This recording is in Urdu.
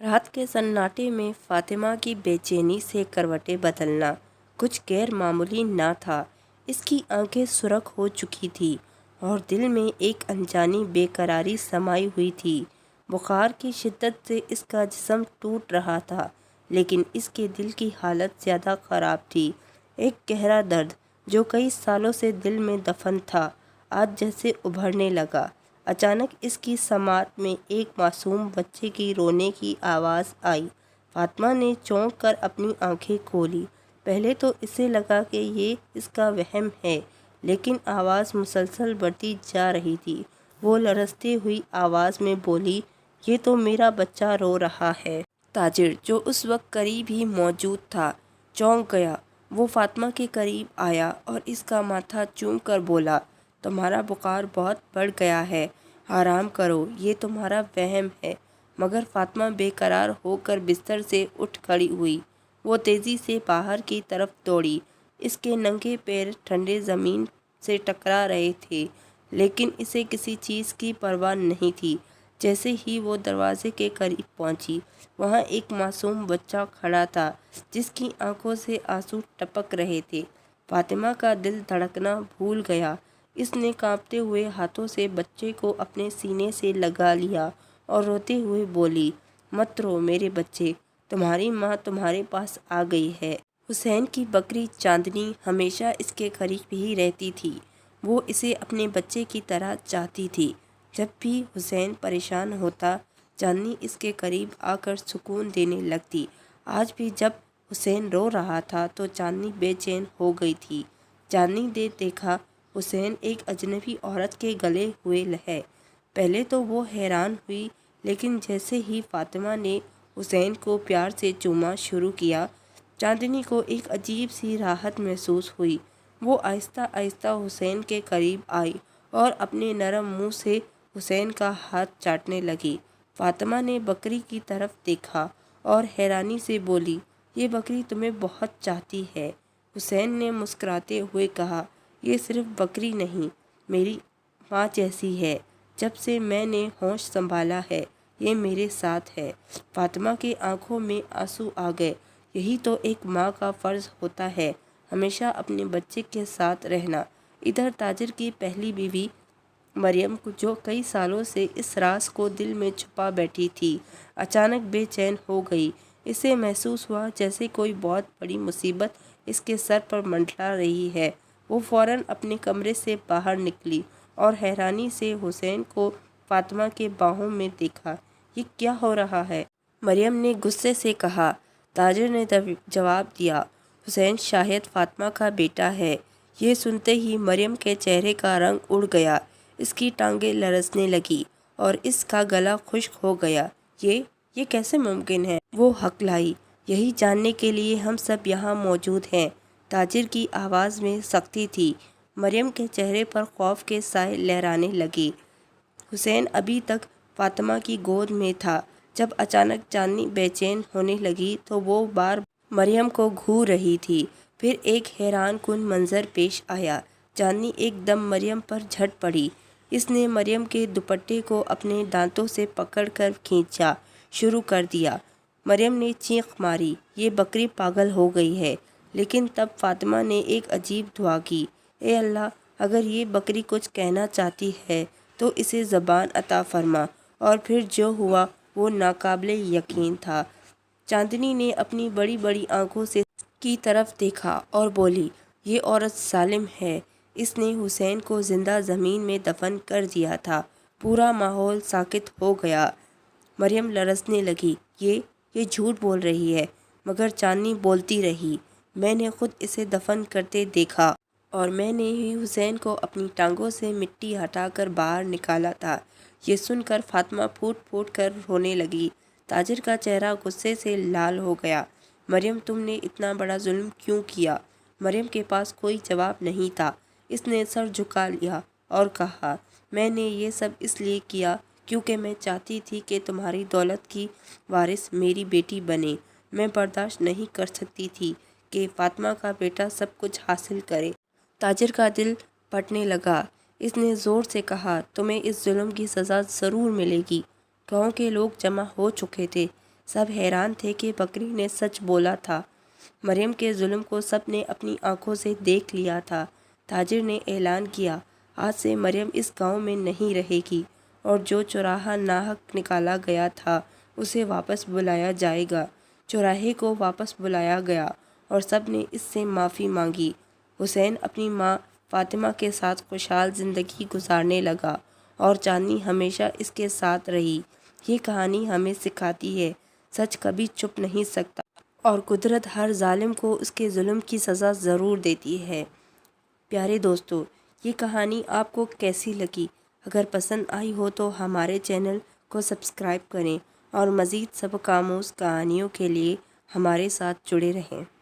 رات کے سناٹے میں فاطمہ کی بے چینی سے کروٹیں بدلنا کچھ غیر معمولی نہ تھا۔ اس کی آنکھیں سرخ ہو چکی تھیں اور دل میں ایک انجانی بے قراری سمائی ہوئی تھی۔ بخار کی شدت سے اس کا جسم ٹوٹ رہا تھا، لیکن اس کے دل کی حالت زیادہ خراب تھی۔ ایک گہرا درد جو کئی سالوں سے دل میں دفن تھا، آج جیسے ابھرنے لگا۔ اچانک اس کی سماعت میں ایک معصوم بچے کی رونے کی آواز آئی۔ فاطمہ نے چونک کر اپنی آنکھیں کھولیں۔ پہلے تو اسے لگا کہ یہ اس کا وہم ہے، لیکن آواز مسلسل بڑھتی جا رہی تھی۔ وہ لرزتی ہوئی آواز میں بولی، یہ تو میرا بچہ رو رہا ہے۔ تاجر، جو اس وقت قریب ہی موجود تھا، چونک گیا۔ وہ فاطمہ کے قریب آیا اور اس کا ماتھا چوم کر بولا، تمہارا بخار بہت بڑھ گیا ہے، آرام کرو، یہ تمہارا وہم ہے۔ مگر فاطمہ بے قرار ہو کر بستر سے اٹھ کھڑی ہوئی۔ وہ تیزی سے باہر کی طرف دوڑی۔ اس کے ننگے پیر ٹھنڈے زمین سے ٹکرا رہے تھے، لیکن اسے کسی چیز کی پرواہ نہیں تھی۔ جیسے ہی وہ دروازے کے قریب پہنچی، وہاں ایک معصوم بچہ کھڑا تھا جس کی آنکھوں سے آنسو ٹپک رہے تھے۔ فاطمہ کا دل دھڑکنا بھول گیا۔ اس نے کانپتے ہوئے ہاتھوں سے بچے کو اپنے سینے سے لگا لیا اور روتے ہوئے بولی، مت رو میرے بچے، تمہاری ماں تمہارے پاس آ گئی ہے۔ حسین کی بکری چاندنی ہمیشہ اس کے قریب ہی رہتی تھی۔ وہ اسے اپنے بچے کی طرح چاہتی تھی۔ جب بھی حسین پریشان ہوتا، چاندنی اس کے قریب آ کر سکون دینے لگتی۔ آج بھی جب حسین رو رہا تھا تو چاندنی بے چین ہو گئی تھی۔ چاندنی نے دیکھا حسین ایک اجنبی عورت کے گلے ہوئے ہے۔ پہلے تو وہ حیران ہوئی، لیکن جیسے ہی فاطمہ نے حسین کو پیار سے چومنا شروع کیا، چاندنی کو ایک عجیب سی راحت محسوس ہوئی۔ وہ آہستہ آہستہ حسین کے قریب آئی اور اپنے نرم منہ سے حسین کا ہاتھ چاٹنے لگی۔ فاطمہ نے بکری کی طرف دیکھا اور حیرانی سے بولی، یہ بکری تمہیں بہت چاہتی ہے۔ حسین نے مسکراتے ہوئے کہا، یہ صرف بکری نہیں، میری ماں جیسی ہے۔ جب سے میں نے ہوش سنبھالا ہے، یہ میرے ساتھ ہے۔ فاطمہ کی آنکھوں میں آنسو آ گئے۔ یہی تو ایک ماں کا فرض ہوتا ہے، ہمیشہ اپنے بچے کے ساتھ رہنا۔ ادھر تاجر کی پہلی بیوی مریم، جو کئی سالوں سے اس راز کو دل میں چھپا بیٹھی تھی، اچانک بے چین ہو گئی۔ اسے محسوس ہوا جیسے کوئی بہت بڑی مصیبت اس کے سر پر منڈلا رہی ہے۔ وہ فوراً اپنے کمرے سے باہر نکلی اور حیرانی سے حسین کو فاطمہ کے باہوں میں دیکھا۔ یہ کیا ہو رہا ہے؟ مریم نے غصے سے کہا۔ تاجر نے جواب دیا، حسین شاہد فاطمہ کا بیٹا ہے۔ یہ سنتے ہی مریم کے چہرے کا رنگ اڑ گیا۔ اس کی ٹانگیں لرزنے لگیں اور اس کا گلا خشک ہو گیا۔ یہ کیسے ممکن ہے؟ وہ ہکلائی، یہی جاننے کے لیے ہم سب یہاں موجود ہیں۔ تاجر کی آواز میں سختی تھی۔ مریم کے چہرے پر خوف کے سائے لہرانے لگے۔ حسین ابھی تک فاطمہ کی گود میں تھا۔ جب اچانک چاندنی بے چین ہونے لگی تو وہ بار مریم کو گھور رہی تھی۔ پھر ایک حیران کن منظر پیش آیا۔ چاندنی ایک دم مریم پر جھٹ پڑی۔ اس نے مریم کے دوپٹے کو اپنے دانتوں سے پکڑ کر کھینچا شروع کر دیا۔ مریم نے چیخ ماری، یہ بکری پاگل ہو گئی ہے۔ لیکن تب فاطمہ نے ایک عجیب دعا کی، اے اللہ، اگر یہ بکری کچھ کہنا چاہتی ہے تو اسے زبان عطا فرما۔ اور پھر جو ہوا وہ ناقابل یقین تھا۔ چاندنی نے اپنی بڑی بڑی آنکھوں سے کی طرف دیکھا اور بولی، یہ عورت ظالم ہے، اس نے حسین کو زندہ زمین میں دفن کر دیا تھا۔ پورا ماحول ساکت ہو گیا۔ مریم لرزنے لگی، یہ جھوٹ بول رہی ہے۔ مگر چاندنی بولتی رہی، میں نے خود اسے دفن کرتے دیکھا اور میں نے ہی حسین کو اپنی ٹانگوں سے مٹی ہٹا کر باہر نکالا تھا۔ یہ سن کر فاطمہ پھوٹ پھوٹ کر رونے لگی۔ تاجر کا چہرہ غصے سے لال ہو گیا۔ مریم، تم نے اتنا بڑا ظلم کیوں کیا؟ مریم کے پاس کوئی جواب نہیں تھا۔ اس نے سر جھکا لیا اور کہا، میں نے یہ سب اس لیے کیا کیونکہ میں چاہتی تھی کہ تمہاری دولت کی وارث میری بیٹی بنے۔ میں برداشت نہیں کر سکتی تھی کہ فاطمہ کا بیٹا سب کچھ حاصل کرے۔ تاجر کا دل پھٹنے لگا۔ اس نے زور سے کہا، تمہیں اس ظلم کی سزا ضرور ملے گی۔ گاؤں کے لوگ جمع ہو چکے تھے۔ سب حیران تھے کہ بکری نے سچ بولا تھا۔ مریم کے ظلم کو سب نے اپنی آنکھوں سے دیکھ لیا تھا۔ تاجر نے اعلان کیا، آج سے مریم اس گاؤں میں نہیں رہے گی اور جو چوراہا ناحق نکالا گیا تھا اسے واپس بلایا جائے گا۔ چوراہے کو واپس بلایا گیا اور سب نے اس سے معافی مانگی۔ حسین اپنی ماں فاطمہ کے ساتھ خوشحال زندگی گزارنے لگا اور چاندنی ہمیشہ اس کے ساتھ رہی۔ یہ کہانی ہمیں سکھاتی ہے، سچ کبھی چھپ نہیں سکتا اور قدرت ہر ظالم کو اس کے ظلم کی سزا ضرور دیتی ہے۔ پیارے دوستو، یہ کہانی آپ کو کیسی لگی؟ اگر پسند آئی ہو تو ہمارے چینل کو سبسکرائب کریں اور مزید سبق آموز کہانیوں کے لیے ہمارے ساتھ جڑے رہیں۔